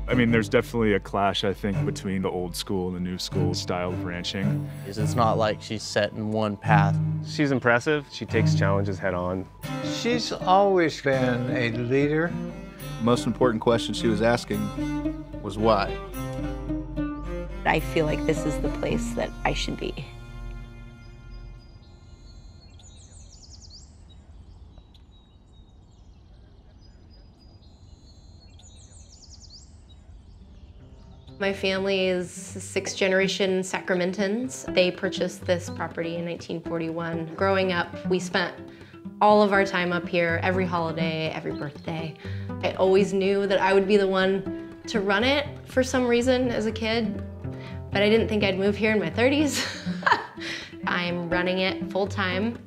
I mean, there's definitely a clash, I think, between the old school and the new school style of ranching. It's not like she's set in one path. She's impressive. She takes challenges head on. She's always been a leader. The most important question she was asking was why. I feel like this is the place that I should be. My family is 6th-generation Sacramentans. They purchased this property in 1941. Growing up, we spent all of our time up here, every holiday, every birthday. I always knew that I would be the one to run it for some reason as a kid, but I didn't think I'd move here in my 30s. I'm running it full-time.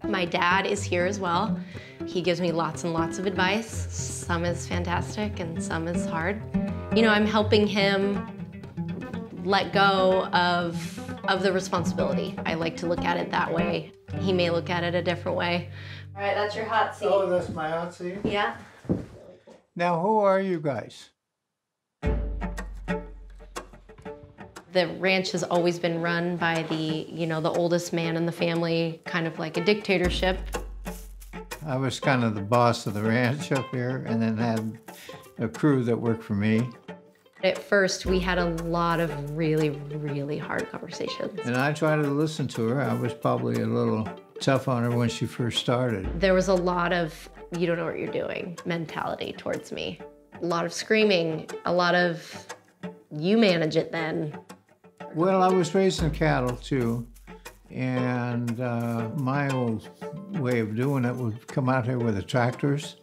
My dad is here as well. He gives me lots and lots of advice. Some is fantastic and some is hard. You know, I'm helping him let go of the responsibility. I like to look at it that way. He may look at it a different way. All right, that's your hot seat. Oh, that's my hot seat? Yeah. Now, who are you guys? The ranch has always been run by the oldest man in the family, kind of like a dictatorship. I was kind of the boss of the ranch up here and then had a crew that worked for me. At first, we had a lot of really, really hard conversations. And I tried to listen to her. I was probably a little tough on her when she first started. There was a lot of, you don't know what you're doing mentality towards me. A lot of screaming, a lot of, you manage it then. Well, I was raising cattle too. And my old way of doing it would come out here with the tractors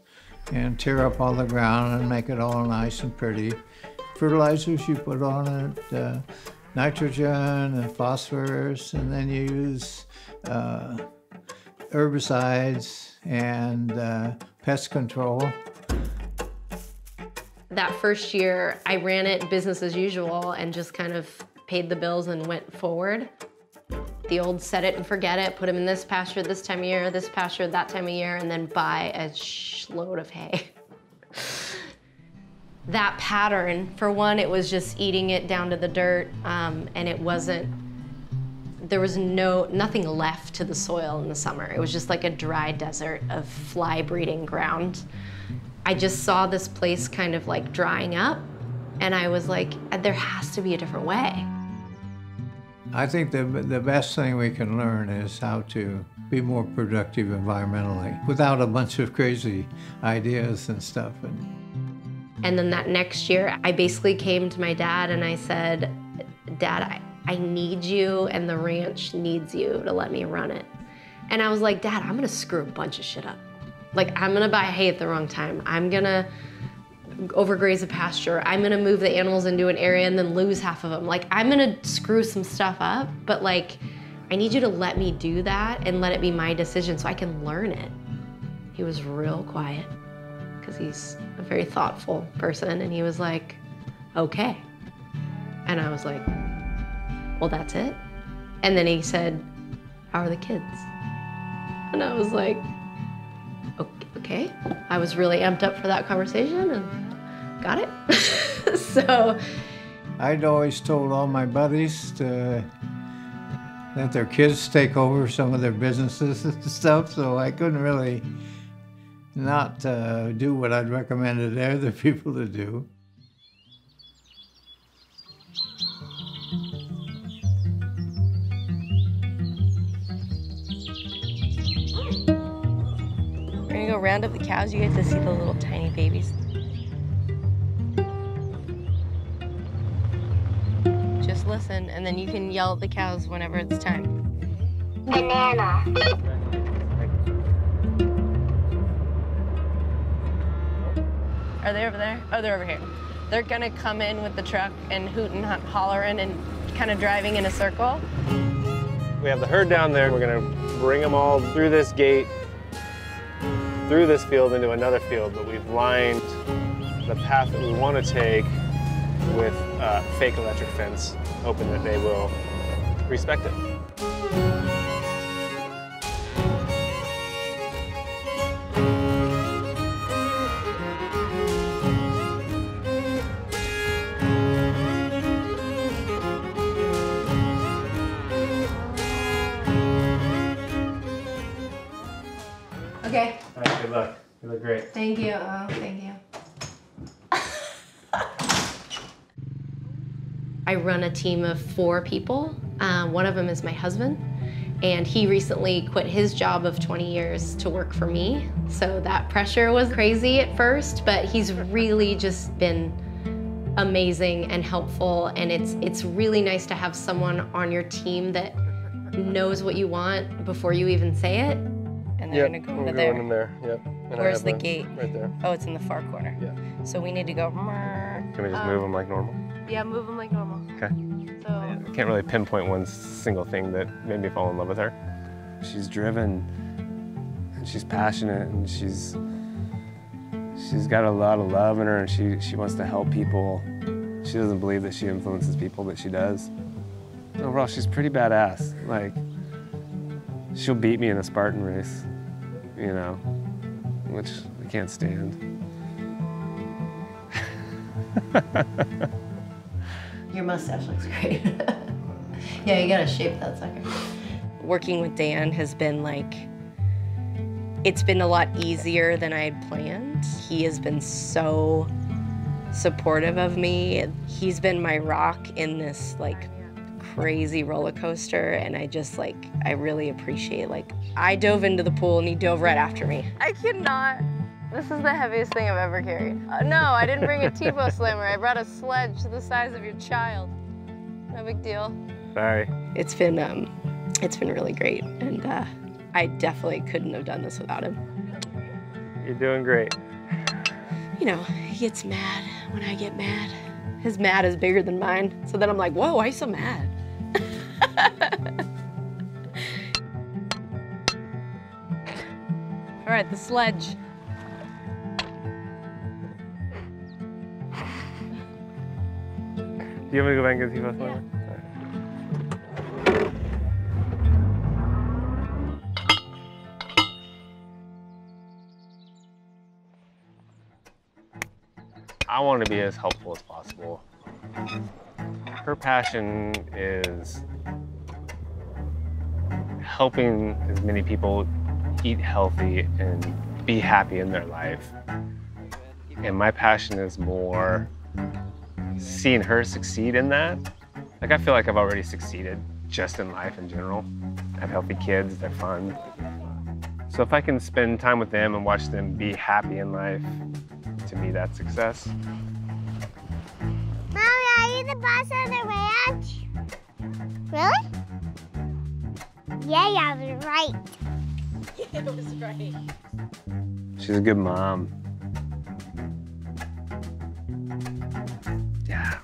and tear up all the ground and make it all nice and pretty. Fertilizers you put on it, nitrogen and phosphorus, and then you use herbicides and pest control. That first year, I ran it business as usual and just kind of paid the bills and went forward. The old set it and forget it, put them in this pasture this time of year, this pasture that time of year, and then buy a load of hay. That pattern, for one, it was just eating it down to the dirt, and it wasn't, there was nothing left to the soil in the summer. It was just like a dry desert of fly breeding ground. I just saw this place kind of like drying up, and I was like, there has to be a different way. I think the best thing we can learn is how to be more productive environmentally without a bunch of crazy ideas and stuff. And then that next year, I basically came to my dad and I said, Dad, I need you and the ranch needs you to let me run it. And I was like, Dad, I'm gonna screw a bunch of shit up. Like, I'm gonna buy hay at the wrong time. I'm gonna overgraze a pasture. I'm gonna move the animals into an area and then lose half of them. Like, I'm gonna screw some stuff up, but like, I need you to let me do that and let it be my decision so I can learn it. He was real quiet because he's a very thoughtful person, and he was like, okay. And I was like, well, that's it. And then he said, how are the kids? And I was like, okay. I was really amped up for that conversation and got it. So. I'd always told all my buddies to let their kids take over some of their businesses and stuff, so I couldn't really not do what I'd recommended other people to do. We're gonna go round up the cows. You get to see the little tiny babies. Just listen, and then you can yell at the cows whenever it's time. Banana. Are they over there? Oh, they're over here. They're gonna come in with the truck and hooting, hollering, and kind of driving in a circle. We have the herd down there. We're gonna bring them all through this gate, through this field into another field, but we've lined the path that we want to take with fake electric fence, hoping that they will respect it. Okay. All right, good luck. You look great. Thank you. Oh, thank you. I run a team of 4 people. One of them is my husband, and he recently quit his job of 20 years to work for me. So that pressure was crazy at first, but he's really just been amazing and helpful, and it's really nice to have someone on your team that knows what you want before you even say it. And they're gonna go we're into going there. in there. Yep. And I Where's have the mine gate? Right there. Oh, it's in the far corner. Yeah. So we need to go. Can we just move them like normal? Yeah, move them like normal. Okay. So I can't really pinpoint one single thing that made me fall in love with her. She's driven, and she's passionate, and she's got a lot of love in her, and she wants to help people. She doesn't believe that she influences people, but she does. Overall, she's pretty badass. Like, she'll beat me in a Spartan race, you know, which I can't stand. Your mustache looks great. Yeah, you gotta shape that sucker. Working with Dan has been like, it's been a lot easier than I had planned. He has been so supportive of me. He's been my rock in this like crazy roller coaster, and I really appreciate, like, I dove into the pool and he dove right after me. I cannot. This is the heaviest thing I've ever carried. No, I didn't bring a T-bow slammer. I brought a sledge the size of your child. No big deal. Sorry. It's been really great, and I definitely couldn't have done this without him. You're doing great. You know, he gets mad when I get mad. His mad is bigger than mine. So then I'm like, whoa, why are you so mad? All right, the sledge. Do you want me to go back and get the T-bow slammer? I want to be as helpful as possible. Her passion is helping as many people eat healthy and be happy in their life. And my passion is more seeing her succeed in that. Like, I feel like I've already succeeded just in life in general. I have healthy kids, they're fun. So if I can spend time with them and watch them be happy in life, to me, that's success. Mommy, are you the boss of the ranch? Really? Yeah, I was right. It was right. She's a good mom. Yeah.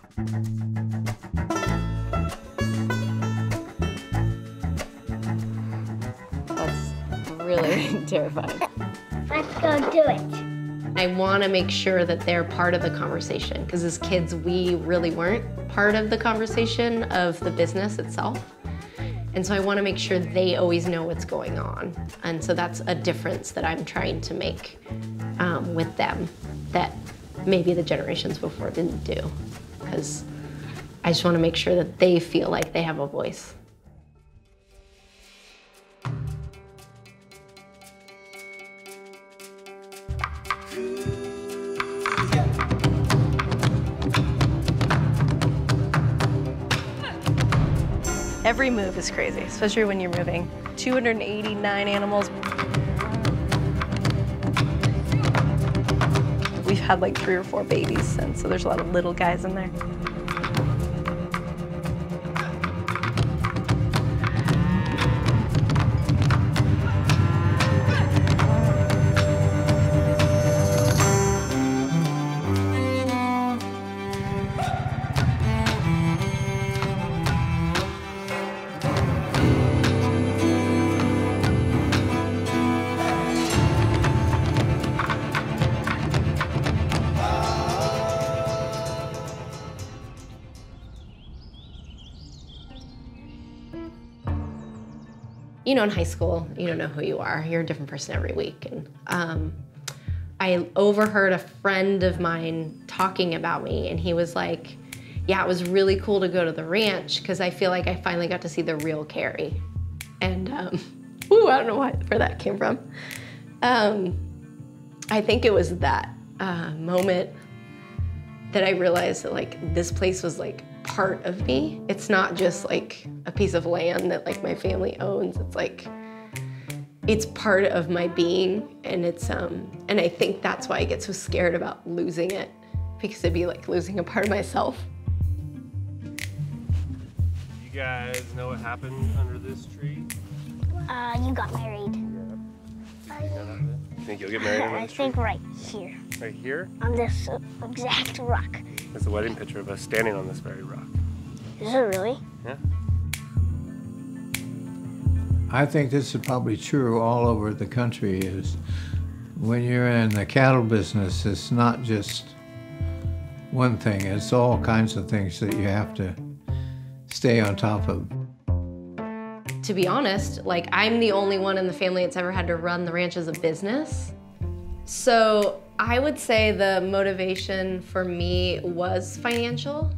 That's really terrifying. Let's go do it. I want to make sure that they're part of the conversation, because as kids, we really weren't part of the conversation of the business itself. And so I want to make sure they always know what's going on. And so that's a difference that I'm trying to make with them that maybe the generations before didn't do. Because I just want to make sure that they feel like they have a voice. Every move is crazy, especially when you're moving. 289 animals. We've had like 3 or 4 babies since, so there's a lot of little guys in there. You know, in high school, you don't know who you are. You're a different person every week. And I overheard a friend of mine talking about me, and he was like, yeah, it was really cool to go to the ranch because I feel like I finally got to see the real Carrie. And, ooh, I don't know where that came from. I think it was that moment that I realized that like this place was like part of me. It's not just like a piece of land that like my family owns. It's like, it's part of my being, and it's and I think that's why I get so scared about losing it, because it'd be like losing a part of myself. You guys know what happened under this tree? You got married. You think you'll get married under I this tree? think right here, Right here? on this exact rock. That's a wedding picture of us standing on this very rock. Is it really? Yeah. I think this is probably true all over the country, is when you're in the cattle business, it's not just one thing, it's all kinds of things that you have to stay on top of. To be honest, like I'm the only one in the family that's ever had to run the ranch as a business. So I would say the motivation for me was financial,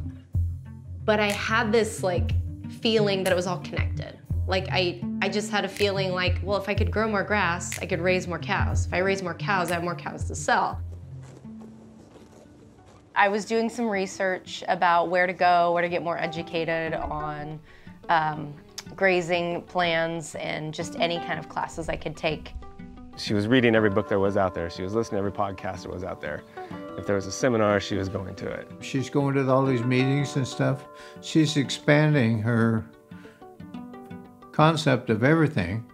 but I had this like feeling that it was all connected. Like I just had a feeling like, well, if I could grow more grass, I could raise more cows. If I raise more cows, I have more cows to sell. I was doing some research about where to go, where to get more educated on grazing plans and just any kind of classes I could take. She was reading every book there was out there. She was listening to every podcast that was out there. If there was a seminar, she was going to it. She's going to all these meetings and stuff. She's expanding her concept of everything.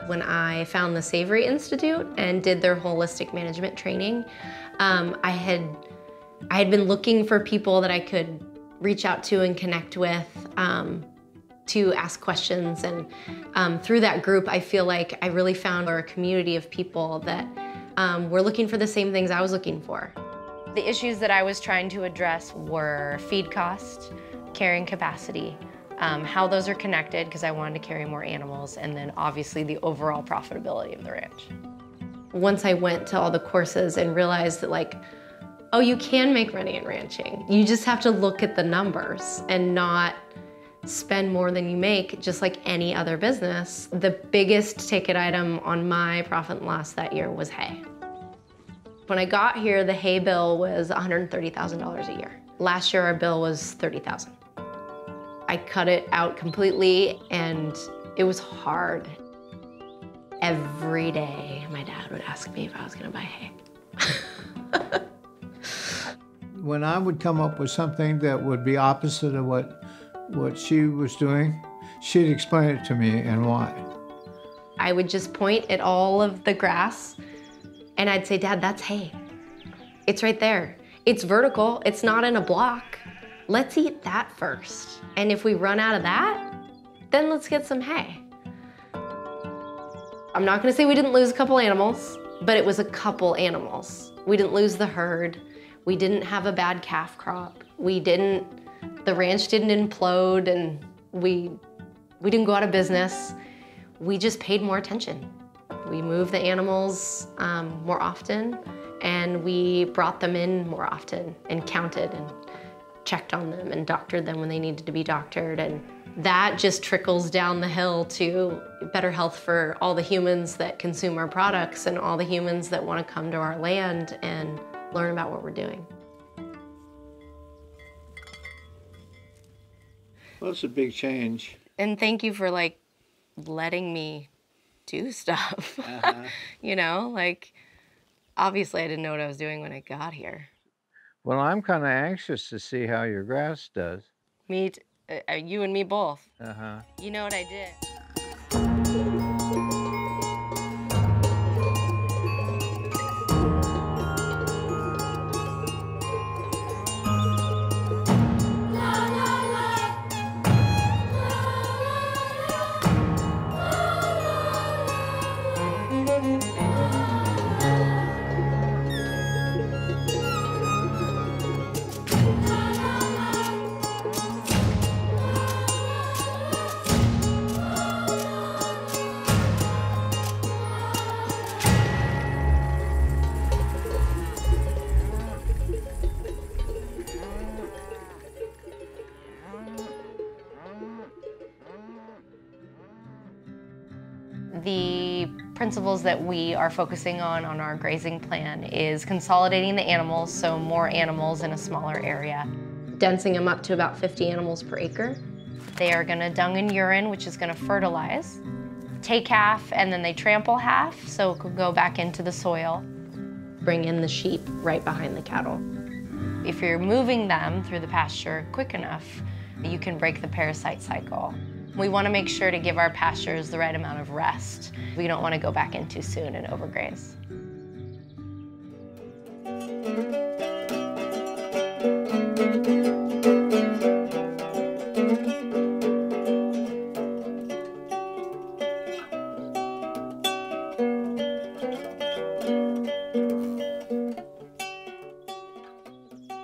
When I found the Savory Institute and did their holistic management training, I had been looking for people that I could reach out to and connect with to ask questions. And through that group, I feel like I really found a community of people that were looking for the same things I was looking for. The issues that I was trying to address were feed cost, carrying capacity, how those are connected because I wanted to carry more animals, and then obviously the overall profitability of the ranch. Once I went to all the courses and realized that like, oh, you can make money in ranching. You just have to look at the numbers and not spend more than you make, just like any other business. The biggest ticket item on my profit and loss that year was hay. When I got here, the hay bill was $130,000 a year. Last year, our bill was $30,000. I cut it out completely, and it was hard. Every day, my dad would ask me if I was gonna buy hay. When I would come up with something that would be opposite of what she was doing, she'd explain it to me and why. I would just point at all of the grass and I'd say, Dad, that's hay. It's right there. It's vertical, it's not in a block. Let's eat that first. And if we run out of that, then let's get some hay. I'm not gonna say we didn't lose a couple animals, but it was a couple animals. We didn't lose the herd. We didn't have a bad calf crop. The ranch didn't implode, and we didn't go out of business. We just paid more attention. We moved the animals more often, and we brought them in more often and counted and checked on them and doctored them when they needed to be doctored. And that just trickles down the hill to better health for all the humans that consume our products and all the humans that want to come to our land and learn about what we're doing. Well, it's a big change. And thank you for like letting me do stuff. You know, like obviously I didn't know what I was doing when I got here. Well, I'm kind of anxious to see how your grass does. You and me both. Uh-huh. You know what I did? the principles that we are focusing on our grazing plan is consolidating the animals, so more animals in a smaller area. Densing them up to about 50 animals per acre. They are gonna dung and urine, which is gonna fertilize. Take half and then they trample half, so it could go back into the soil. Bring in the sheep right behind the cattle. If you're moving them through the pasture quick enough, you can break the parasite cycle. We want to make sure to give our pastures the right amount of rest. We don't want to go back in too soon and overgraze.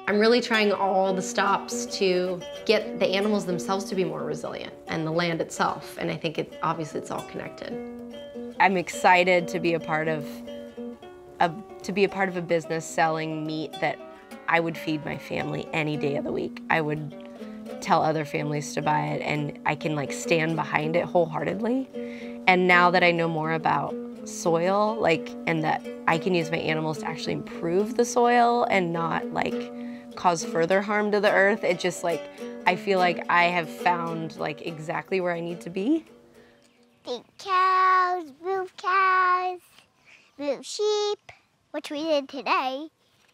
I'm really trying all the stops to get the animals themselves to be more resilient and the land itself. And I think obviously it's all connected. I'm excited to be a part of a business selling meat that I would feed my family any day of the week. I would tell other families to buy it, and I can like stand behind it wholeheartedly. And now that I know more about soil, and that I can use my animals to actually improve the soil and not cause further harm to the earth, it just I feel like I have found exactly where I need to be. Feed cows, move sheep, which we did today.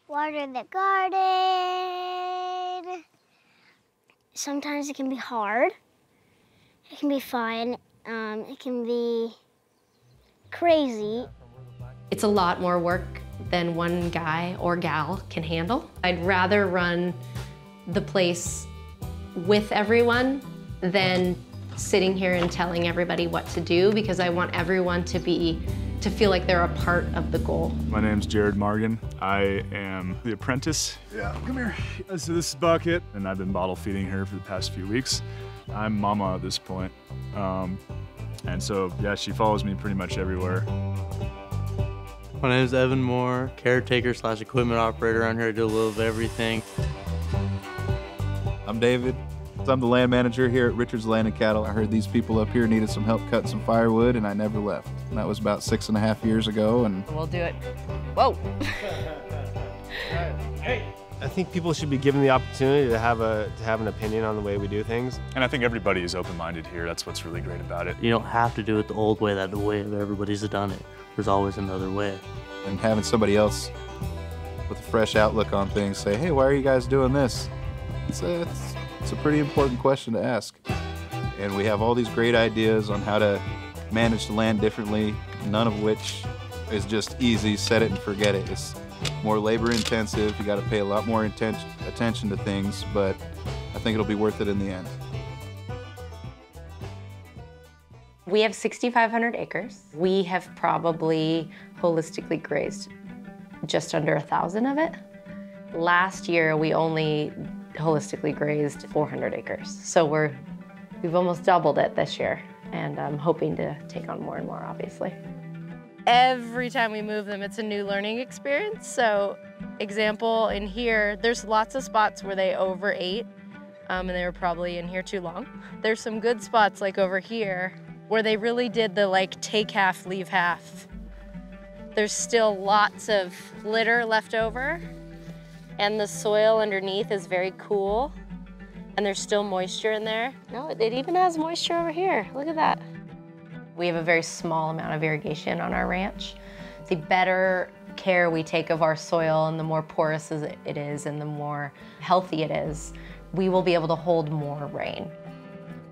Water the garden. Sometimes it can be hard. It can be fun. It can be crazy. It's a lot more work than one guy or gal can handle. I'd rather run the place with everyone than sitting here and telling everybody what to do, because I want everyone to feel like they're a part of the goal. My name's Jared Morgan. I am the apprentice. Yeah, come here. So this is Bucket, and I've been bottle feeding her for the past few weeks. I'm mama at this point. And so, yeah, she follows me pretty much everywhere. My name is Evan Moore, caretaker / equipment operator around here. I do a little of everything. I'm David. I'm the land manager here at Richards Land and Cattle. I heard these people up here needed some help cutting some firewood, and I never left. And that was about 6.5 years ago. And we'll do it. Whoa. I think people should be given the opportunity to have an opinion on the way we do things. And I think everybody is open-minded here. That's what's really great about it. You don't have to do it the old way, the way everybody's done it. There's always another way. And having somebody else with a fresh outlook on things say, hey, why are you guys doing this? It's a pretty important question to ask. And we have all these great ideas on how to manage the land differently, none of which is just easy, set it and forget it. It's more labor intensive. You got to pay a lot more attention to things, but I think it'll be worth it in the end. We have 6,500 acres. We have probably holistically grazed just under 1,000 of it. Last year, we only holistically grazed 400 acres. So we've almost doubled it this year, and I'm hoping to take on more and more, obviously. Every time we move them, it's a new learning experience. So, example, in here, there's lots of spots where they overate, and they were probably in here too long. There's some good spots, like over here, where they really did the take half, leave half. There's still lots of litter left over, and the soil underneath is very cool, and there's still moisture in there. No, it even has moisture over here. Look at that. We have a very small amount of irrigation on our ranch. The better care we take of our soil and the more porous it is and the more healthy it is, we will be able to hold more rain.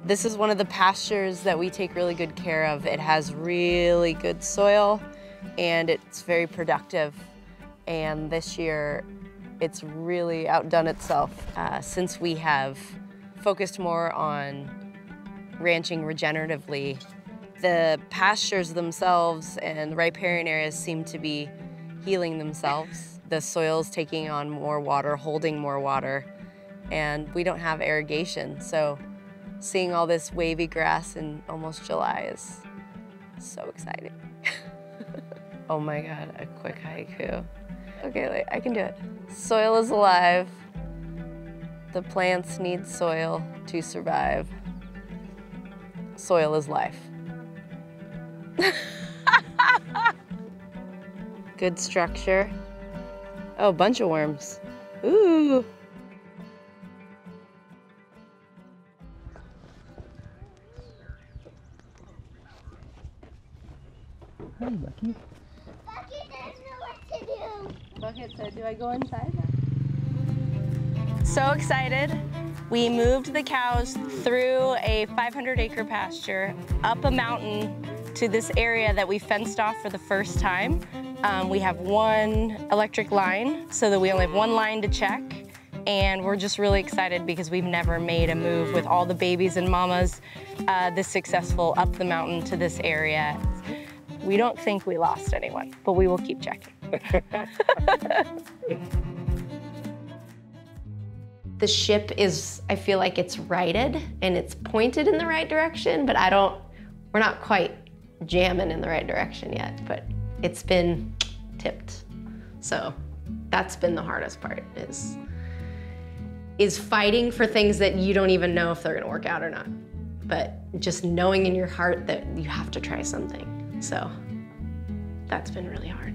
This is one of the pastures that we take really good care of. It has really good soil and it's very productive. And this year, it's really outdone itself since we have focused more on ranching regeneratively. The pastures themselves and riparian areas seem to be healing themselves. The soil's taking on more water, holding more water, and we don't have irrigation. So seeing all this wavy grass in almost July is so exciting. Oh my God, a quick haiku. Okay, wait, I can do it. Soil is alive. The plants need soil to survive. Soil is life. Good structure. Oh, a bunch of worms. Ooh. Bucky doesn't know what to do. Bucket said, do I go inside? So excited. We moved the cows through a 500-acre pasture, up a mountain to this area that we fenced off for the first time. We have one electric line so that we only have one line to check. And we're just really excited because we've never made a move with all the babies and mamas this successful up the mountain to this area. We don't think we lost anyone, but we will keep checking. The ship is, I feel like it's righted and it's pointed in the right direction, but we're not quite jamming in the right direction yet, but it's been tipped. So that's been the hardest part, is fighting for things that you don't even know if they're gonna work out or not. But just knowing in your heart that you have to try something. So that's been really hard.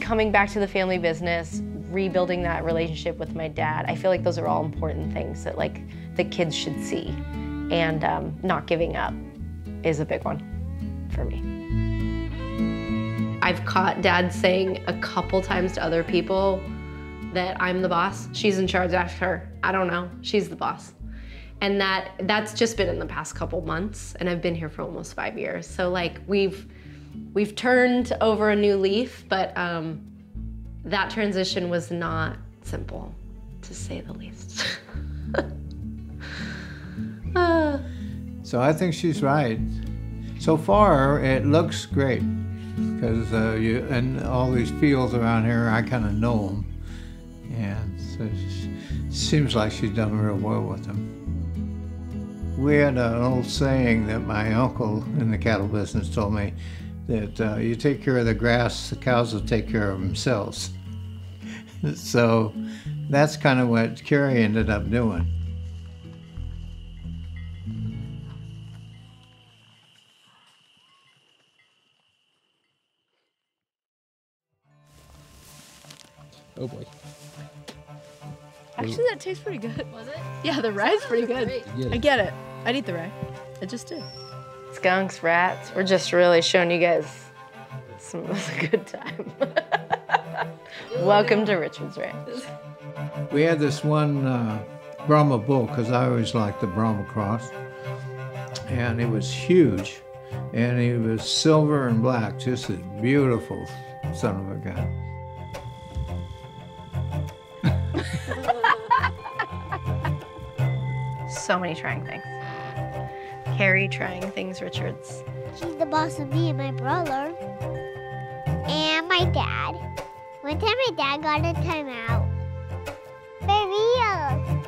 Coming back to the family business, rebuilding that relationship with my dad, I feel like those are all important things that like the kids should see. And not giving up is a big one for me. I've caught Dad saying a couple times to other people that I'm the boss. She's in charge, ask her. I don't know, she's the boss. And that's just been in the past couple months, and I've been here for almost 5 years. So like we've turned over a new leaf, but that transition was not simple, to say the least. So I think she's right. So far, it looks great, because and all these fields around here, I kind of know them. And so it seems like she's done real well with them. We had an old saying that my uncle in the cattle business told me, that you take care of the grass, the cows will take care of themselves. So that's kind of what Carrie ended up doing. Oh boy. Actually, that tastes pretty good. Was it? Yeah, the rye's pretty good. Yeah. I get it. I'd eat the rye. I just did. Skunks, rats, we're just really showing you guys a good time. Welcome to Richards Ranch. We had this one Brahma bull, because I always liked the Brahma cross, and it was huge, and he was silver and black, just a beautiful son of a gun. So many trying things. Carrie trying things, Richards. She's the boss of me and my brother. And my dad. One time my dad got a timeout. For real.